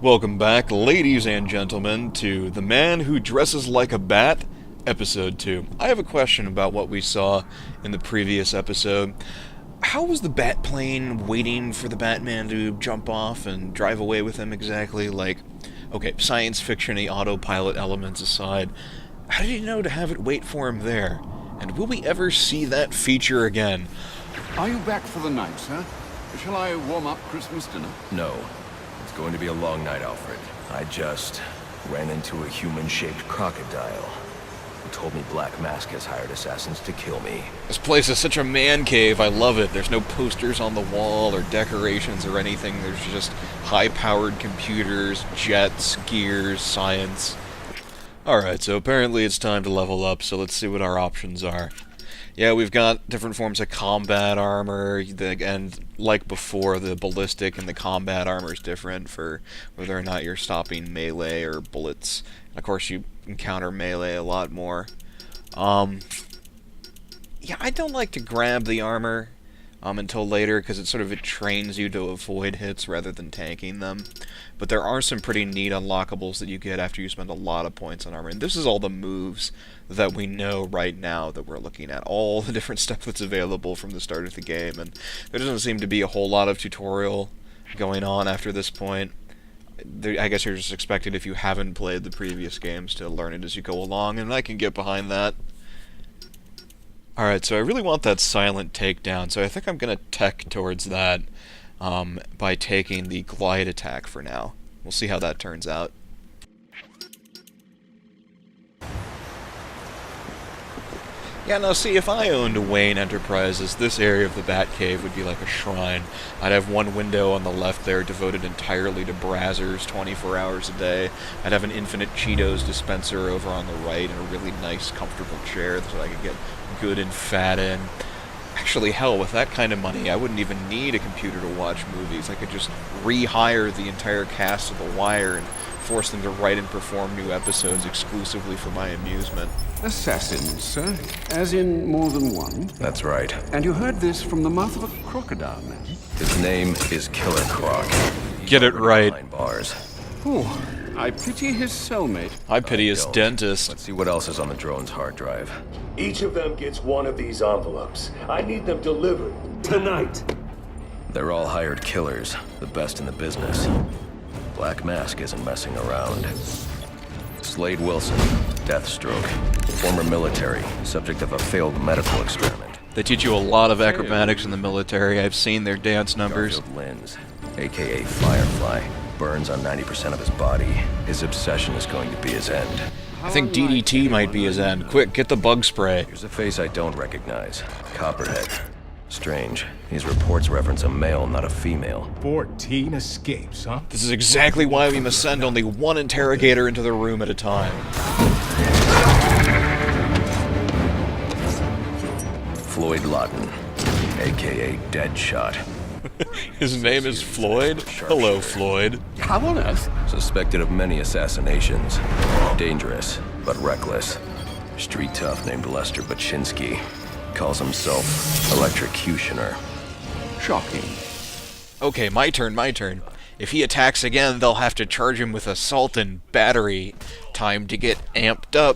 Welcome back, ladies and gentlemen, to The Man Who Dresses Like a Bat, Episode 2. I have a question about what we saw in the previous episode. How was the Batplane waiting for the Batman to jump off and drive away with him exactly? Like, okay, science fiction-y autopilot elements aside, how did he know to have it wait for him there? And will we ever see that feature again? Are you back for the night, sir? Shall I warm up Christmas dinner? No. It's going to be a long night, Alfred. I just ran into a human-shaped crocodile who told me Black Mask has hired assassins to kill me. This place is such a man cave, I love it. There's no posters on the wall or decorations or anything. There's just high-powered computers, jets, gears, science. Alright, so apparently it's time to level up, so let's see what our options are. Yeah, we've got different forms of combat armor, and like before, the ballistic and the combat armor is different for whether or not you're stopping melee or bullets. And of course, you encounter melee a lot more. Yeah, I don't like to grab the armor until later, because it trains you to avoid hits rather than tanking them. But there are some pretty neat unlockables that you get after you spend a lot of points on armor. And this is all the moves that we know right now that we're looking at. All the different stuff that's available from the start of the game. And there doesn't seem to be a whole lot of tutorial going on after this point. I guess you're just expected, if you haven't played the previous games, to learn it as you go along. And I can get behind that. Alright, so I really want that silent takedown, so I think I'm going to tech towards that by taking the glide attack for now. We'll see how that turns out. Yeah, now see, if I owned Wayne Enterprises, this area of the Batcave would be like a shrine. I'd have one window on the left there devoted entirely to brazzers 24 hours a day. I'd have an infinite Cheetos dispenser over on the right and a really nice, comfortable chair so I could get good and fat in. Actually, hell, with that kind of money, I wouldn't even need a computer to watch movies. I could just rehire the entire cast of The Wire and force them to write and perform new episodes exclusively for my amusement. Assassins, sir? As in more than one? That's right. And you heard this from the mouth of a crocodile, man? His name is Killer Croc. Get it right. Behind bars. Oh, I pity his cellmate. I pity his dentist. Let's see what else is on the drone's hard drive. Each of them gets one of these envelopes. I need them delivered tonight. They're all hired killers, the best in the business. Black Mask isn't messing around. Slade Wilson, Deathstroke, former military, subject of a failed medical experiment. They teach you a lot of acrobatics in the military. I've seen their dance numbers. Garfield Linz, a.k.a. Firefly, burns on 90% of his body. His obsession is going to be his end. I think DDT might be his end. Quick, get the bug spray. Here's a face I don't recognize. Copperhead. Strange. These reports reference a male, not a female. 14 escapes, huh? This is exactly why we must send only one interrogator into the room at a time. Floyd Lawton, a.k.a. Deadshot. His name is Floyd? Hello, Floyd. How on earth? Suspected of many assassinations. Dangerous, but reckless. Street tough named Lester Baczynski. Calls himself Electrocutioner. Shocking. Okay, my turn. If he attacks again, they'll have to charge him with assault and battery. Time to get amped up.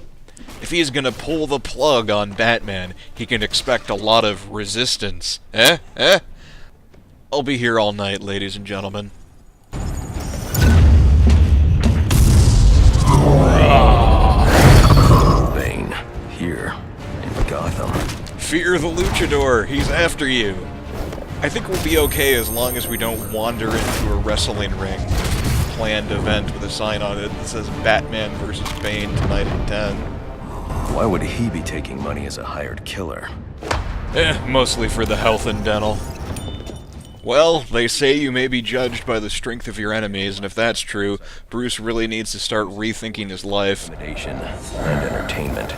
If he's gonna pull the plug on Batman, he can expect a lot of resistance. Eh? I'll be here all night, ladies and gentlemen. Bane, here, in Gotham. Fear the Luchador, he's after you. I think we'll be okay as long as we don't wander into a wrestling ring planned event with a sign on it that says Batman vs. Bane tonight at 10. Why would he be taking money as a hired killer? Mostly for the health and dental. Well, they say you may be judged by the strength of your enemies, and if that's true, Bruce really needs to start rethinking his life. Intimidation and entertainment.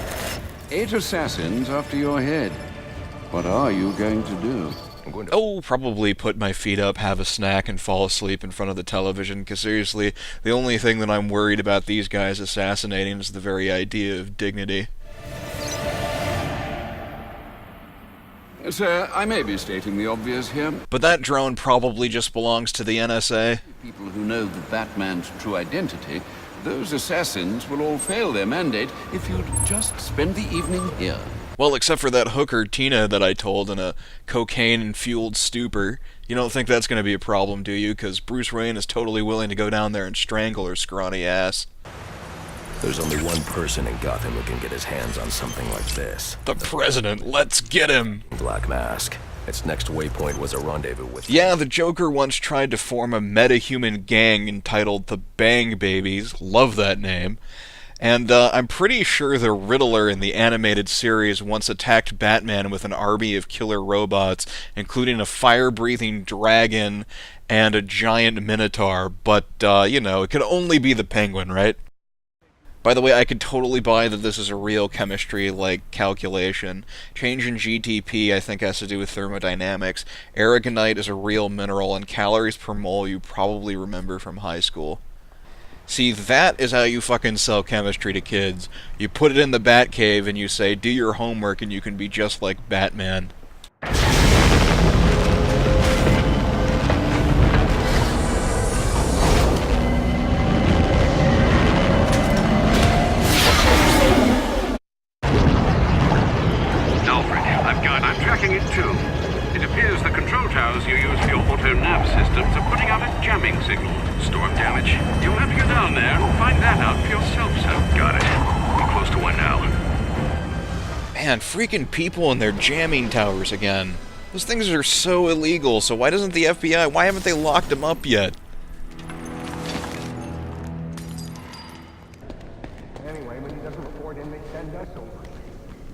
8 assassins after your head. What are you going to do? Oh, probably put my feet up, have a snack, and fall asleep in front of the television, because seriously, the only thing that I'm worried about these guys assassinating is the very idea of dignity. Sir, I may be stating the obvious here. But that drone probably just belongs to the NSA. People who know the Batman's true identity, those assassins will all fail their mandate if you'd just spend the evening here. Well, except for that hooker, Tina, that I told in a cocaine-fueled stupor. You don't think that's going to be a problem, do you? Because Bruce Wayne is totally willing to go down there and strangle her scrawny ass. There's only one person in Gotham who can get his hands on something like this. The President, let's get him! Black Mask. Its next waypoint was a rendezvous with... Yeah, the Joker once tried to form a meta-human gang entitled the Bang Babies. Love that name. And I'm pretty sure the Riddler in the animated series once attacked Batman with an army of killer robots, including a fire-breathing dragon and a giant minotaur, but, you know, it could only be the Penguin, right? By the way, I could totally buy that this is a real chemistry, like, calculation. Change in GTP, I think, has to do with thermodynamics. Aragonite is a real mineral, and calories per mole you probably remember from high school. See, that is how you fucking sell chemistry to kids. You put it in the Batcave and you say, do your homework and you can be just like Batman. Alfred, I'm tracking it too. It appears the control towers you use for your auto-nav systems are putting out a jamming signal. Storm damage. You'll have to go down there and find that out for yourself, sir. Got it. We're close to one now. Man, freaking people and their jamming towers again. Those things are so illegal, so why doesn't the FBI, why haven't they locked them up yet?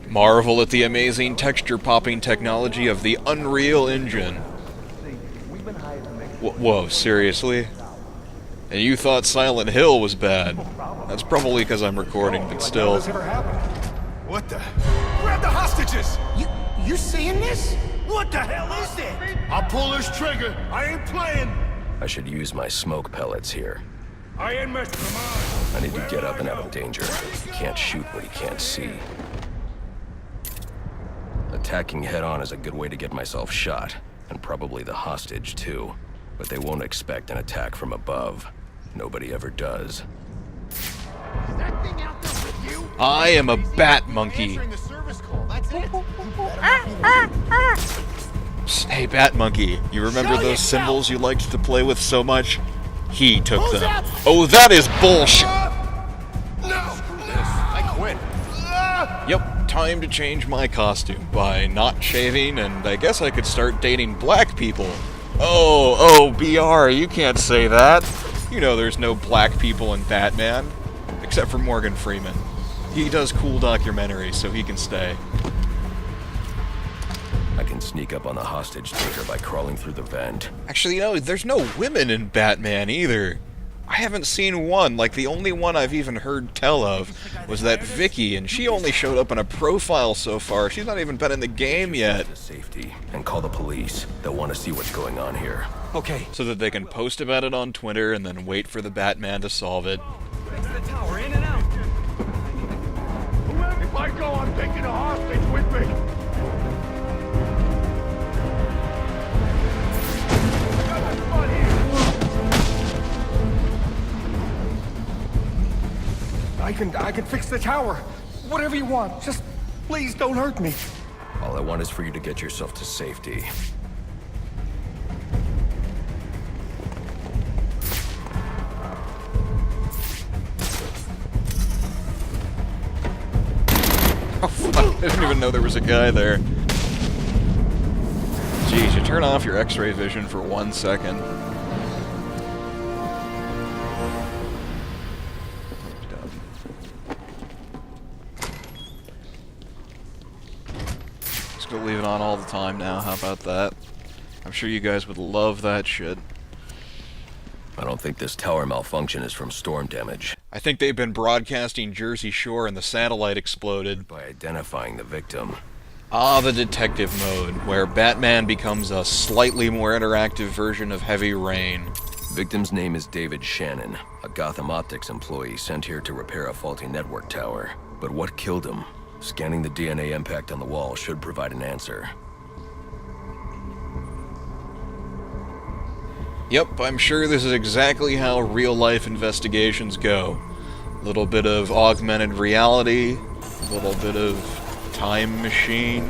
Marvel at the amazing texture-popping technology of the Unreal Engine. Whoa, seriously? And you thought Silent Hill was bad. That's probably because I'm recording, but still. What the? Grab the hostages! You seeing this? What the hell is it? I'll pull this trigger. I ain't playing. I should use my smoke pellets here. I ain't messing. Come on. I need to get up and out of danger. You can't shoot what you can't see. Attacking head-on is a good way to get myself shot, and probably the hostage, too. But they won't expect an attack from above. Nobody ever does. I am a bat monkey. Psst, hey, Bat Monkey, you remember those symbols you liked to play with so much? He took them. Oh, that is bullshit! I quit. Yep, time to change my costume by not shaving, and I guess I could start dating black people. Oh, BR, you can't say that. You know there's no black people in Batman. Except for Morgan Freeman. He does cool documentaries, so he can stay. I can sneak up on the hostage taker by crawling through the vent. Actually, you know, there's no women in Batman either. I haven't seen one. Like, the only one I've even heard tell of was that Vicky, and she only showed up in a profile so far. She's not even been in the game yet. Safety, and call the police. They'll want to see what's going on here. Okay. So that they can post about it on Twitter and then wait for the Batman to solve it. The tower, in and out. If I go, I'm taking a hostage with me. I can fix the tower. Whatever you want. Just please don't hurt me. All I want is for you to get yourself to safety. Oh, fuck. I didn't even know there was a guy there. Geez, you turn off your X-ray vision for 1 second. Just gonna leave it on all the time now, how about that? I'm sure you guys would love that shit. I don't think this tower malfunction is from storm damage. I think they've been broadcasting Jersey Shore and the satellite exploded. By identifying the victim. Ah, the detective mode, where Batman becomes a slightly more interactive version of Heavy Rain. Victim's name is David Shannon, a Gotham Optics employee sent here to repair a faulty network tower. But what killed him? Scanning the DNA impact on the wall should provide an answer. Yep, I'm sure this is exactly how real-life investigations go. A little bit of augmented reality, a little bit of time machine.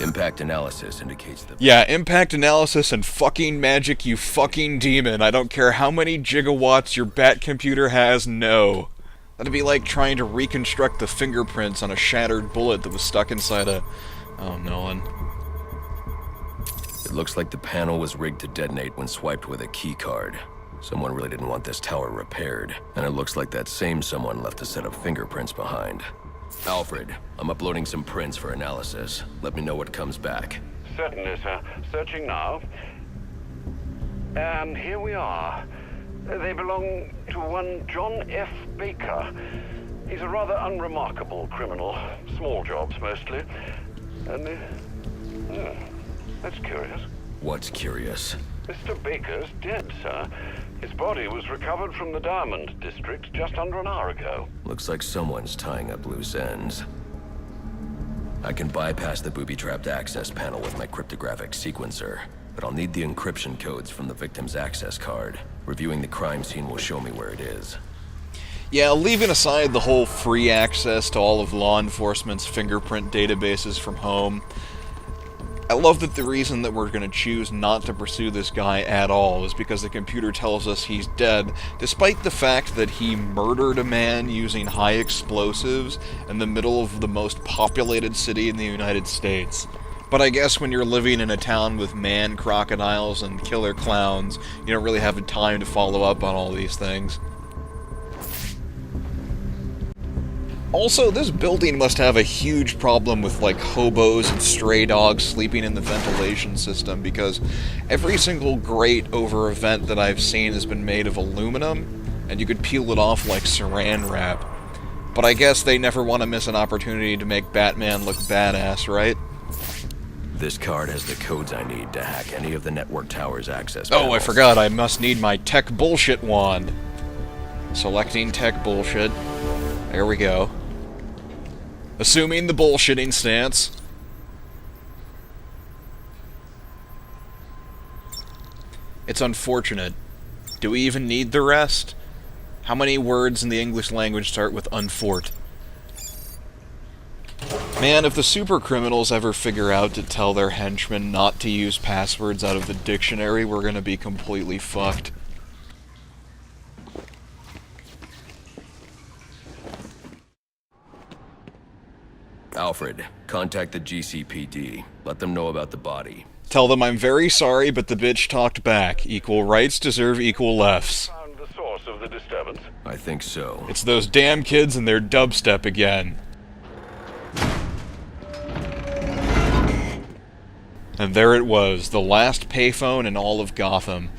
Impact analysis indicates that... Yeah, impact analysis and fucking magic, you fucking demon. I don't care how many gigawatts your bat computer has, no. That'd be like trying to reconstruct the fingerprints on a shattered bullet that was stuck inside a... Oh, Nolan. It looks like the panel was rigged to detonate when swiped with a key card. Someone really didn't want this tower repaired, and it looks like that same someone left a set of fingerprints behind. Alfred, I'm uploading some prints for analysis. Let me know what comes back. Certainly, sir. Searching now. And here we are. They belong to one John F. Baker. He's a rather unremarkable criminal. Small jobs, mostly. And, that's curious. What's curious? Mr. Baker's dead, sir. His body was recovered from the Diamond District just under an hour ago. Looks like someone's tying up loose ends. I can bypass the booby-trapped access panel with my cryptographic sequencer, but I'll need the encryption codes from the victim's access card. Reviewing the crime scene will show me where it is. Yeah, leaving aside the whole free access to all of law enforcement's fingerprint databases from home, I love that the reason that we're going to choose not to pursue this guy at all is because the computer tells us he's dead, despite the fact that he murdered a man using high explosives in the middle of the most populated city in the United States. But I guess when you're living in a town with man crocodiles and killer clowns, you don't really have the time to follow up on all these things. Also, this building must have a huge problem with, like, hobos and stray dogs sleeping in the ventilation system, because every single grate over a vent that I've seen has been made of aluminum, and you could peel it off like saran wrap. But I guess they never want to miss an opportunity to make Batman look badass, right? This card has the codes I need to hack any of the network tower's access Oh, panels. I forgot, I must need my tech bullshit wand. Selecting tech bullshit. There we go. Assuming the bullshitting stance. It's unfortunate. Do we even need the rest? How many words in the English language start with unfort? Man, if the super criminals ever figure out to tell their henchmen not to use passwords out of the dictionary, we're gonna be completely fucked. Alfred, contact the GCPD. Let them know about the body. Tell them I'm very sorry, but the bitch talked back. Equal rights deserve equal lefts. Found the source of the disturbance. I think so. It's those damn kids and their dubstep again. And there it was, the last payphone in all of Gotham.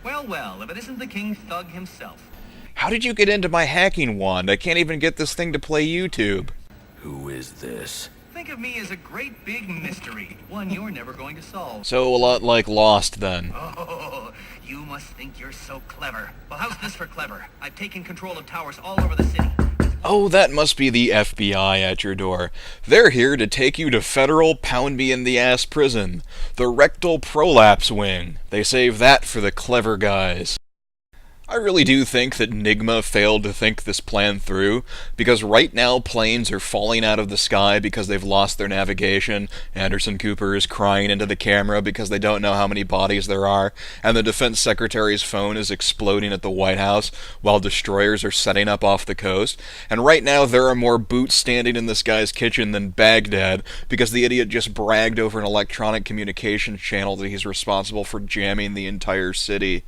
Well, well, if it isn't the King Thug himself. How did you get into my hacking wand? I can't even get this thing to play YouTube. Who is this? Think of me as a great big mystery, one you're never going to solve. So a lot like Lost, then. Oh, you must think you're so clever. Well, how's this for clever? I've taken control of towers all over the city. Oh, that must be the FBI at your door. They're here to take you to federal pound-me-in-the-ass prison. The rectal prolapse wing. They save that for the clever guys. I really do think that Nigma failed to think this plan through, because right now planes are falling out of the sky because they've lost their navigation, Anderson Cooper is crying into the camera because they don't know how many bodies there are, and the defense secretary's phone is exploding at the White House while destroyers are setting up off the coast, and right now there are more boots standing in this guy's kitchen than Baghdad because the idiot just bragged over an electronic communications channel that he's responsible for jamming the entire city.